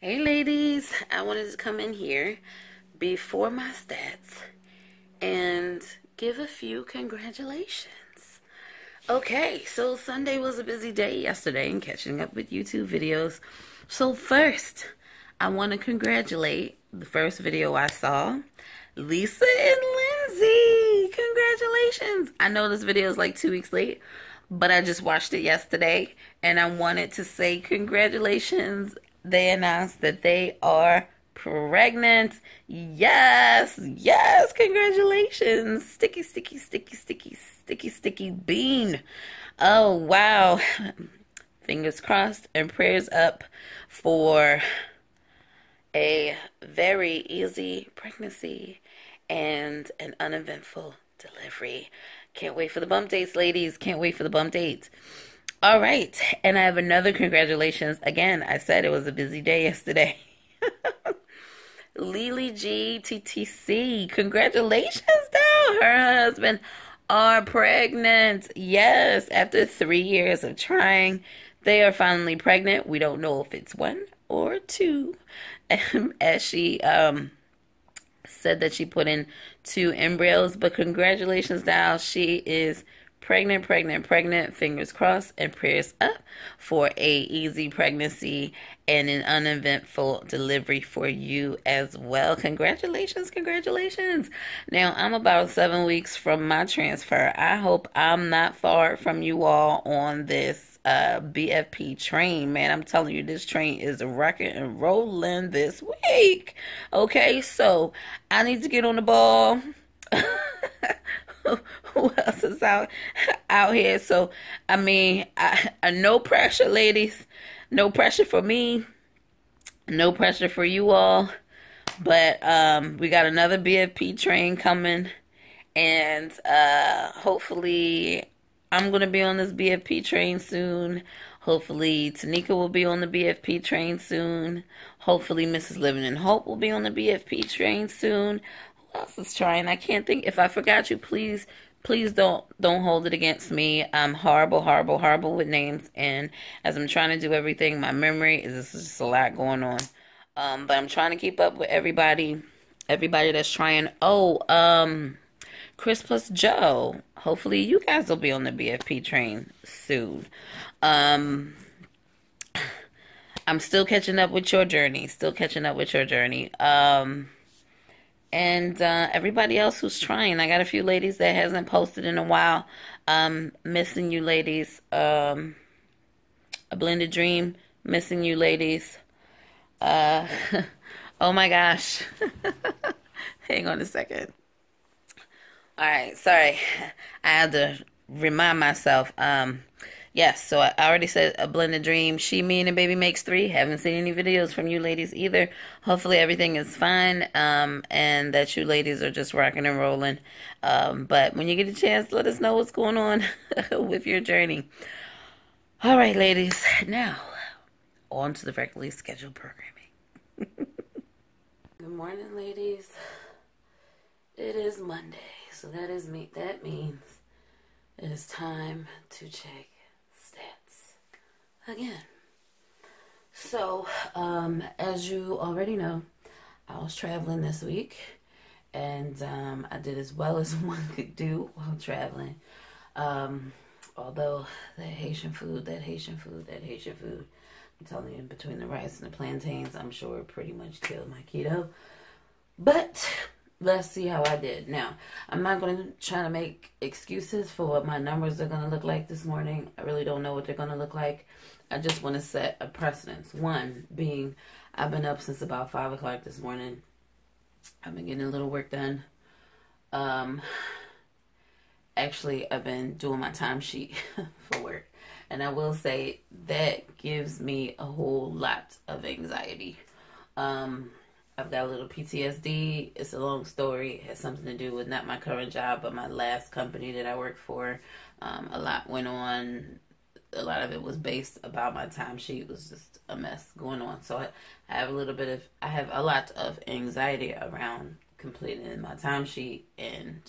Hey ladies, I wanted to come in here before my stats and give a few congratulations. Okay, so Sunday was a busy day yesterday and catching up with YouTube videos. So first, I want to congratulate the first video I saw, Lisa and Lindsay. Congratulations. I know this video is like 2 weeks late, but I just watched it yesterday and I wanted to say congratulations. They announced that they are pregnant. Yes, yes, congratulations. Sticky, sticky, sticky, sticky, sticky, sticky bean. Oh, wow. Fingers crossed and prayers up for a very easy pregnancy and an uneventful delivery. Can't wait for the bump dates, ladies. Can't wait for the bump dates. All right, and I have another congratulations. Again, I said it was a busy day yesterday. Lily G, TTC, congratulations, though. Her and her husband are pregnant. Yes, after 3 years of trying, they are finally pregnant. We don't know if it's one or two. As she said that she put in 2 embryos, but congratulations, now she is pregnant, pregnant, pregnant. Fingers crossed and prayers up for a easy pregnancy and an uneventful delivery for you as well. Congratulations, congratulations. Now, I'm about 7 weeks from my transfer. I hope I'm not far from you all on this BFP train, man. I'm telling you, this train is rocking and rolling this week. Okay, so I need to get on the ball. Who else is out here? So, I mean, no pressure, ladies. No pressure for me. No pressure for you all. But we got another BFP train coming. And hopefully I'm going to be on this BFP train soon. Hopefully Tanika will be on the BFP train soon. Hopefully Mrs. Living in Hope will be on the BFP train soon. Who else is trying? I can't think. If I forgot you, please don't hold it against me. I'm horrible with names, and as I'm trying to do everything, my memory is just a lot going on. But I'm trying to keep up with everybody that's trying. Chris plus Joe. Hopefully you guys will be on the BFP train soon. I'm still catching up with your journey. And everybody else who's trying. I got a few ladies that hasn't posted in a while. Missing you, ladies. A Blended Dream. Missing you, ladies. Oh my gosh. Hang on a second. All right, sorry. I had to remind myself. Yes, so I already said A Blended Dream. She, Me, and the Baby Makes 3. Haven't seen any videos from you ladies either. Hopefully everything is fine, and that you ladies are just rocking and rolling. But when you get a chance, let us know what's going on with your journey. All right, ladies. Now, on to the regularly scheduled programming. Good morning, ladies. It is Monday, so that means it is time to check stats again. So, as you already know, I was traveling this week, and I did as well as one could do while traveling. Although that Haitian food, I'm telling you, between the rice and the plantains, I'm sure it pretty much killed my keto. But let's see how I did. Now, I'm not going to try to make excuses for what my numbers are going to look like this morning. I really don't know what they're going to look like. I just want to set a precedence. One being, I've been up since about 5 o'clock this morning. I've been getting a little work done. Actually, I've been doing my timesheet for work. And I will say that gives me a whole lot of anxiety. I've got a little PTSD. It's a long story. It has something to do with not my current job, but my last company that I worked for. A lot went on. A lot of it was based about my timesheet. It was just a mess going on. So I have a lot of anxiety around completing my timesheet and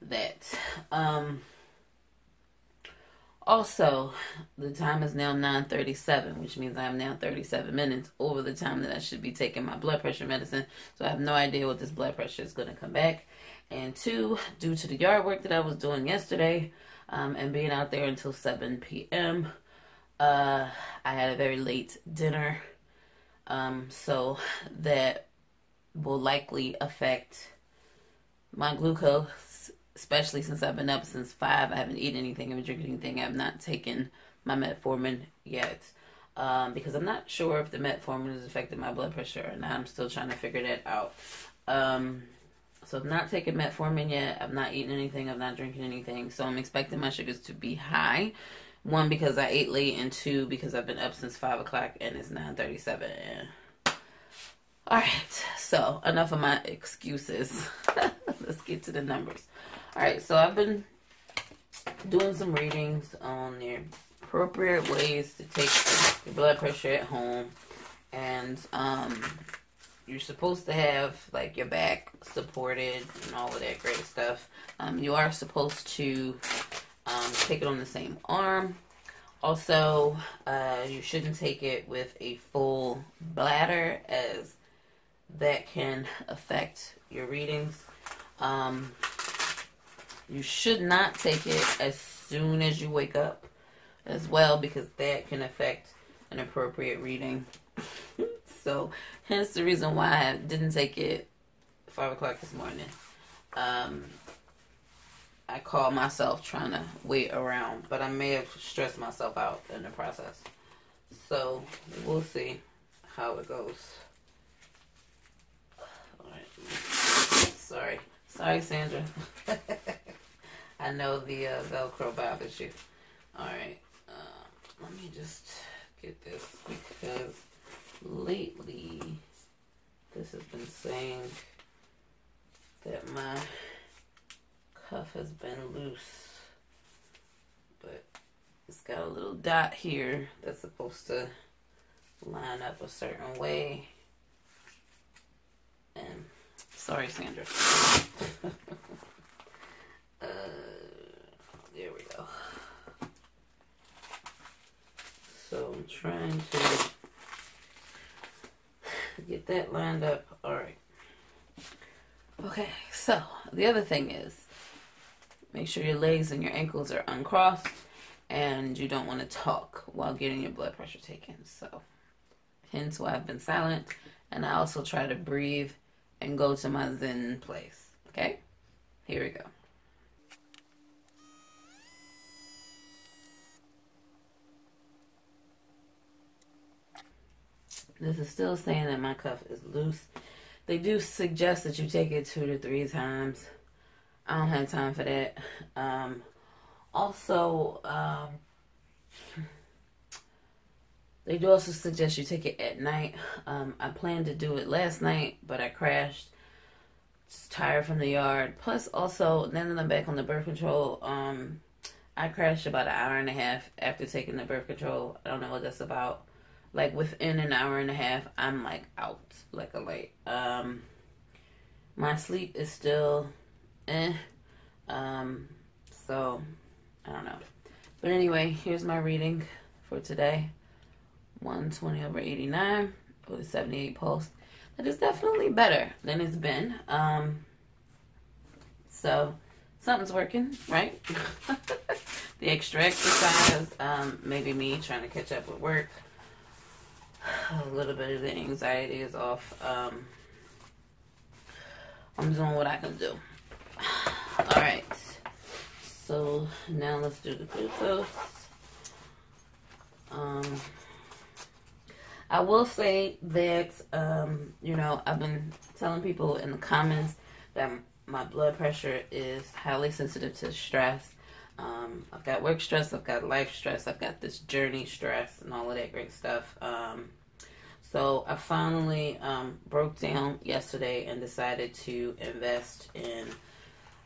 that. Also, the time is now 9:37, which means I am now 37 minutes over the time that I should be taking my blood pressure medicine. So I have no idea what this blood pressure is going to come back. And two, due to the yard work that I was doing yesterday, and being out there until 7 p.m., I had a very late dinner. So that will likely affect my glucose, especially since I've been up since 5. I haven't eaten anything, I haven't drinking anything. I have not taken my metformin yet, because I'm not sure if the metformin has affected my blood pressure or not. I'm still trying to figure that out. So I've not taken metformin yet. I've not eaten anything. I'm not drinking anything. So I'm expecting my sugars to be high. One, because I ate late, and two, because I've been up since 5 o'clock and it's 9:37. Alright, so enough of my excuses. Let's get to the numbers. Alright, so I've been doing some readings on the appropriate ways to take your blood pressure at home. And you're supposed to have like your back supported and all of that great stuff. You are supposed to take it on the same arm. Also, you shouldn't take it with a full bladder, as that can affect your readings. You should not take it as soon as you wake up as well, because that can affect an appropriate reading. So, hence the reason why I didn't take it 5 o'clock this morning. I called myself trying to wait around, but I may have stressed myself out in the process. So, we'll see how it goes. Alright. Sorry, Sandra. I know the Velcro bothers you. Alright. Let me just get this, because lately this has been saying that my cuff has been loose, but it's got a little dot here that's supposed to line up a certain way. And sorry, Sandra. There we go. So I'm trying to get that lined up. Alright. Okay, so the other thing is, make sure your legs and your ankles are uncrossed, and you don't want to talk while getting your blood pressure taken. So, hence why I've been silent. And I also try to breathe and go to my Zen place. Okay? Here we go. This is still saying that my cuff is loose. They do suggest that you take it 2 to 3 times. I don't have time for that. They do also suggest you take it at night. I planned to do it last night, but I crashed. Just tired from the yard. Plus, also, now that I'm back on the birth control, I crashed about 1.5 hours after taking the birth control. I don't know what that's about. Like, within 1.5 hours, I'm, like, out like a light. My sleep is still so, I don't know. But anyway, here's my reading for today. 120/89 with a 78 pulse. That is definitely better than it's been. So, something's working, right? The extra exercise, maybe me trying to catch up with work. A little bit of the anxiety is off. I'm doing what I can do. Alright. So, now let's do the glucose. I will say that, I've been telling people in the comments that my blood pressure is highly sensitive to stress. I've got work stress, I've got life stress, I've got this journey stress, and all of that great stuff. So I finally broke down yesterday and decided to invest in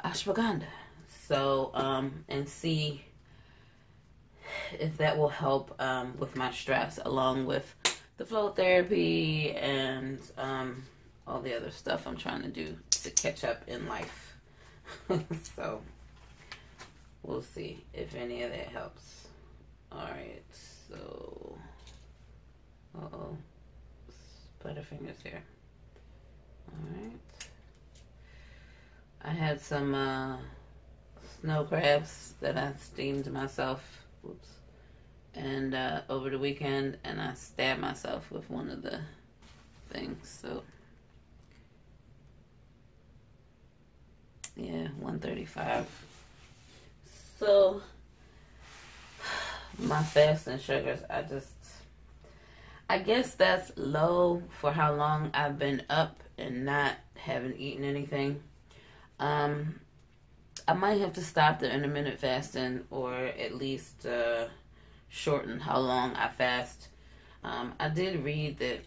ashwagandha. So, and see if that will help with my stress, along with the flow therapy and all the other stuff I'm trying to do to catch up in life. So, we'll see if any of that helps. Alright, so... Uh-oh. Butterfingers here. Alright. I had some snow crabs that I steamed myself. Whoops. And over the weekend, and I stabbed myself with one of the things. So, yeah, 135. So, my fasting sugars, I guess that's low for how long I've been up and not having eaten anything. I might have to stop the intermittent fasting, or at least shorten how long I fast. I did read that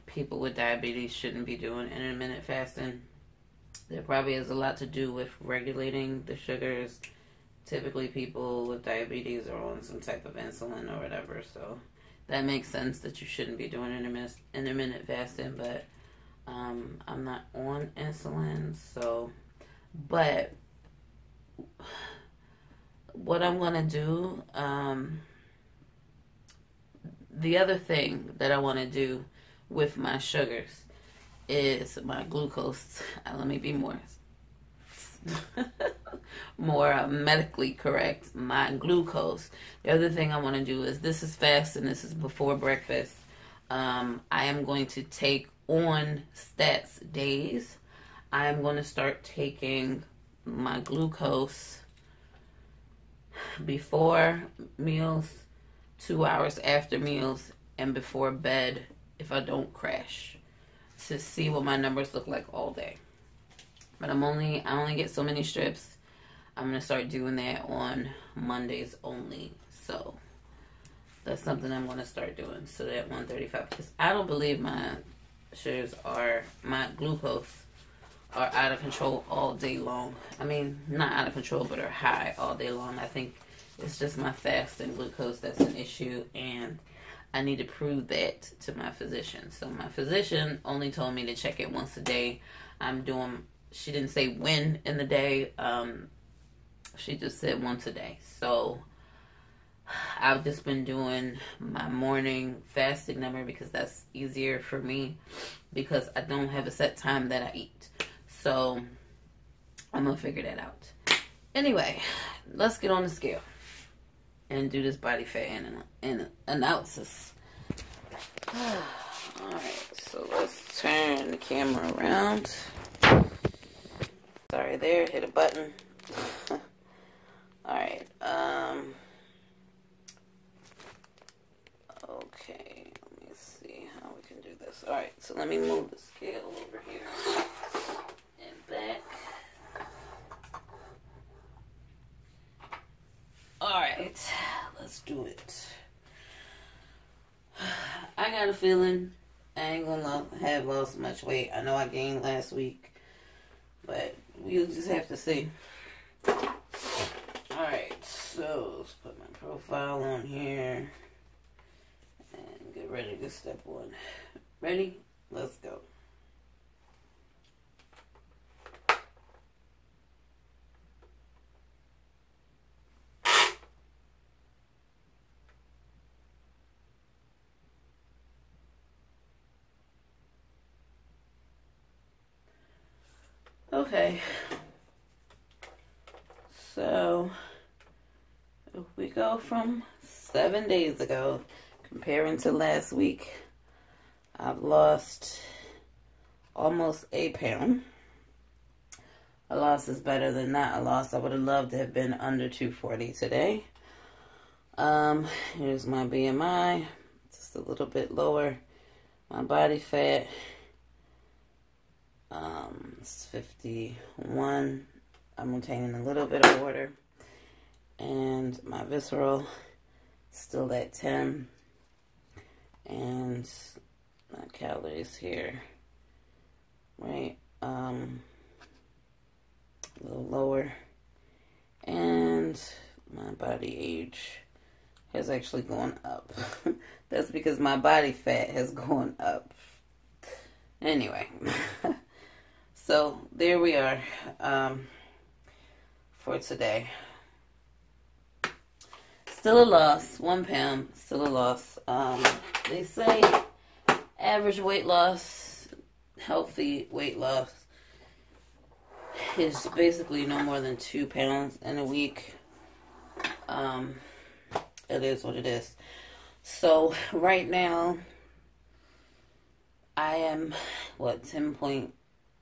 people with diabetes shouldn't be doing intermittent fasting. There probably has a lot to do with regulating the sugars. Typically people with diabetes are on some type of insulin or whatever, so that makes sense that you shouldn't be doing intermittent fasting, but I'm not on insulin, so, but what I'm going to do, the other thing that I want to do with my sugars is my glucose. Let me be more medically correct. My glucose. The other thing I want to do is, this is fast and this is before breakfast. I am going to take on stats days. I am going to start taking my glucose before meals, 2 hours after meals, and before bed if I don't crash, to see what my numbers look like all day. But I only get so many strips. I'm going to start doing that on Mondays only. So that's something I'm going to start doing. So that 135, because I don't believe my glucose are out of control all day long. I mean, not out of control, but are high all day long. I think it's just my fasting glucose that's an issue, and I need to prove that to my physician. So my physician only told me to check it once a day. She didn't say when in the day. She just said once a day. So I've just been doing my morning fasting number because that's easier for me, because I don't have a set time that I eat. So I'm going to figure that out. Anyway, let's get on the scale and do this body fat analysis. Alright, so let's turn the camera around. Sorry there, hit a button. Alright, okay, let me see how we can do this. Alright, so let me move the scale over here and back. Alright, let's do it. I got a feeling I ain't gonna have lost much weight. I know I gained last week, but we'll just have to see. Alright, so let's put my profile on here and get ready to step one. Ready? Let's go. Okay, so if we go from 7 days ago, comparing to last week, I've lost almost 8 pounds. A loss is better than not a loss. I would have loved to have been under 240 today. Here's my BMI, just a little bit lower. My body fat, it's 51. I'm retaining a little bit of water. And my visceral, still at 10. And my calories here, right, a little lower. And my body age has actually gone up. That's because my body fat has gone up. Anyway, so there we are for today. still a loss. 1 pound, still a loss. They say average weight loss, healthy weight loss, is basically no more than 2 pounds in a week. It is what it is. So right now, I am, 10.6,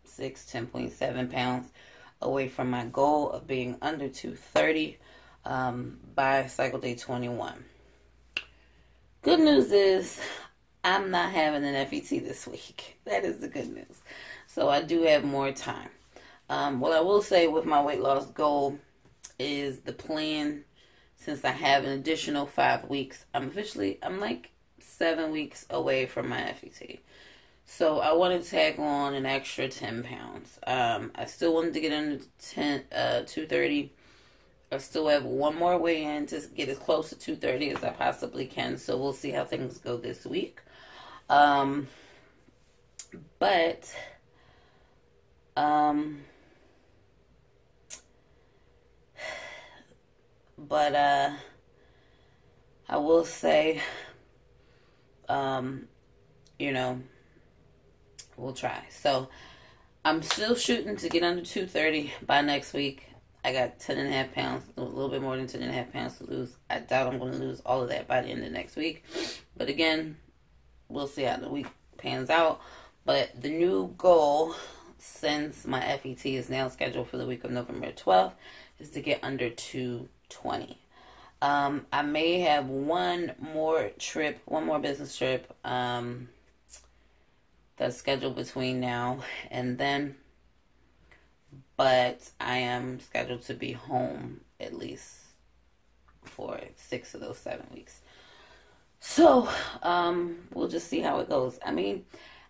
10.7 pounds away from my goal of being under 230 by cycle day 21. Good news is I'm not having an FET this week. That is the good news. So I do have more time. What I will say with my weight loss goal is the plan, since I have an additional 5 weeks, I'm like 7 weeks away from my FET. So I want to tag on an extra 10 pounds. I still wanted to get under 230. I still have one more weigh in to get as close to 230 as I possibly can. So we'll see how things go this week. But I will say, we'll try. So I'm still shooting to get under 230 by next week. I got 10.5 pounds, a little bit more than 10.5 pounds to lose. I doubt I'm going to lose all of that by the end of next week. But again, we'll see how the week pans out. But the new goal, since my FET is now scheduled for the week of November 12th, is to get under 220. I may have one more business trip that's scheduled between now and then. But I am scheduled to be home at least for 6 of those 7 weeks. So, we'll just see how it goes. I mean,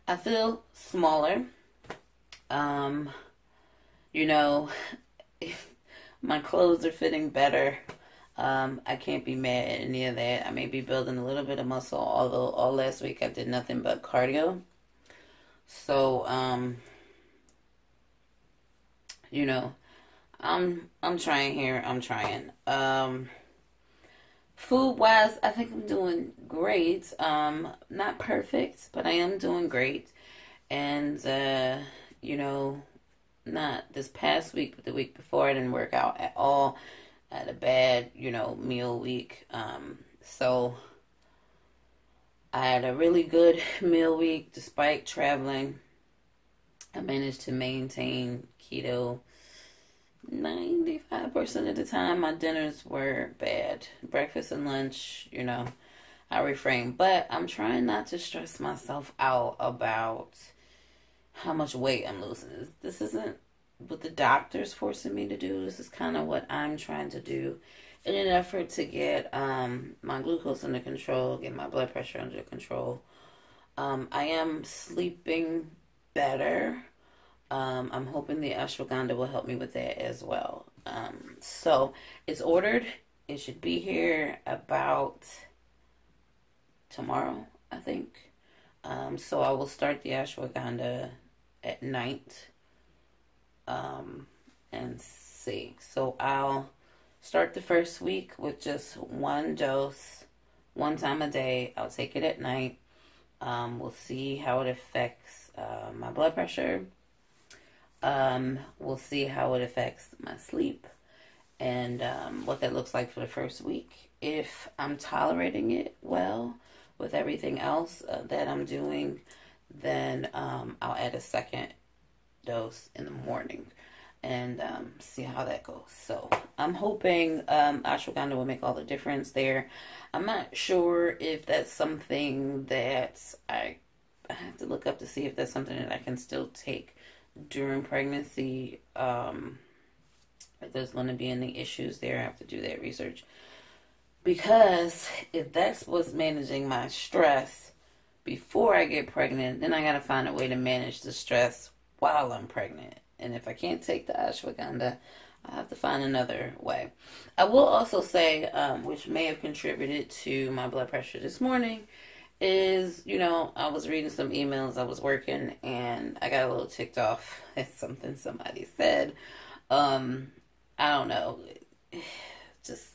I feel smaller. My clothes are fitting better. I can't be mad at any of that. I may be building a little bit of muscle, although all last week I did nothing but cardio. So, I'm trying here. I'm trying. Food wise, I think I'm doing great. Not perfect, but I am doing great. And, not this past week, but the week before, I didn't work out at all. I had a bad, meal week. So I had a really good meal week despite traveling. I managed to maintain keto 95% of the time. My dinners were bad. Breakfast and lunch, I refrain. But I'm trying not to stress myself out about how much weight I'm losing. This isn't what the doctor's forcing me to do. This is kind of what I'm trying to do in an effort to get my glucose under control, get my blood pressure under control. I am sleeping better. I'm hoping the ashwagandha will help me with that as well. So it's ordered. It should be here about tomorrow, I think. So I will start the ashwagandha at night. And see. So I'll start the first week with just one dose, one time a day. I'll take it at night. We'll see how it affects my blood pressure. We'll see how it affects my sleep and what that looks like for the first week. If I'm tolerating it well with everything else that I'm doing, then I'll add a second dose in the morning and see how that goes. So I'm hoping ashwagandha will make all the difference there. I'm not sure if that's something that I have to look up to see if that's something that I can still take during pregnancy. If there's going to be any issues there, I have to do that research. Because if that's what's managing my stress before I get pregnant, then I got to find a way to manage the stress while I'm pregnant. And if I can't take the ashwagandha, I have to find another way. I will also say, which may have contributed to my blood pressure this morning, is, I was reading some emails, I was working, and I got a little ticked off at something somebody said. I don't know. Just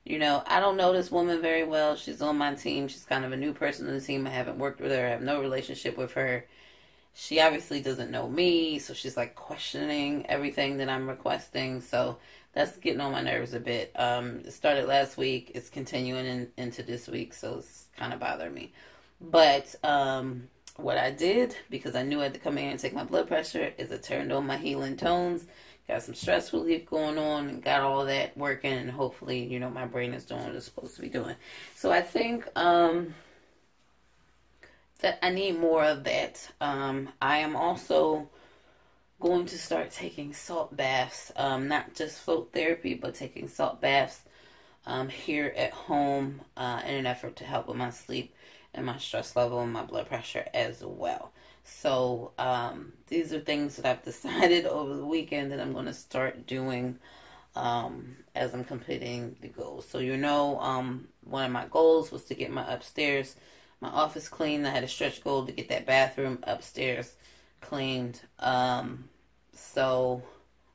You know, I don't know this woman very well. She's on my team. She's kind of a new person on the team. I haven't worked with her. I have no relationship with her. She obviously doesn't know me, so she's like questioning everything that I'm requesting. So that's getting on my nerves a bit. It started last week. It's continuing into this week, so it's kind of bothering me. But what I did, because I knew I had to come in and take my blood pressure, is I turned on my healing tones, got some stress relief going on, and got all that working. And hopefully, you know, my brain is doing what it's supposed to be doing. So I think that I need more of that. I am also going to start taking salt baths, not just float therapy, but taking salt baths here at home in an effort to help with my sleep and my stress level and my blood pressure as well. So these are things that I've decided over the weekend that I'm going to start doing as I'm completing the goals. So you know, one of my goals was to get my office cleaned. I had a stretch goal to get that bathroom upstairs cleaned. So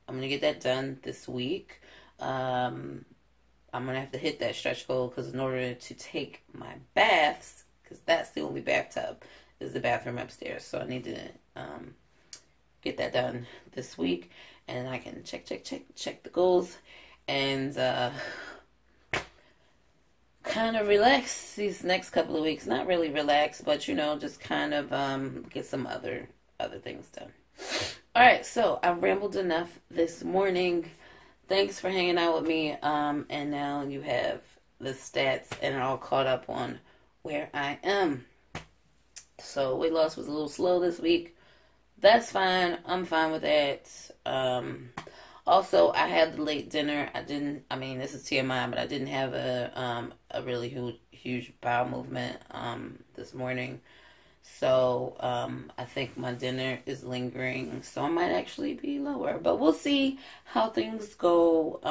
I'm going to get that done this week. I'm going to have to hit that stretch goal because in order to take my baths, because that's the only bathtub, is the bathroom upstairs. So I need to get that done this week. And I can check the goals. And kind of relax these next couple of weeks. Not really relax, but you know, just kind of get some other things done. All right, so I rambled enough this morning. Thanks for hanging out with me. And now you have the stats and are all caught up on where I am. So weight loss was a little slow this week. That's fine. I'm fine with that. Also, I had the late dinner. This is TMI, but I didn't have a really huge bowel movement this morning. So I think my dinner is lingering. So I might actually be lower. But we'll see how things go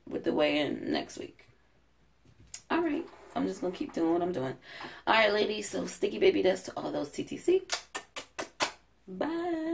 with the weigh-in next week. All right. I'm just going to keep doing what I'm doing. All right, ladies. So sticky baby dust to all those TTC. Bye.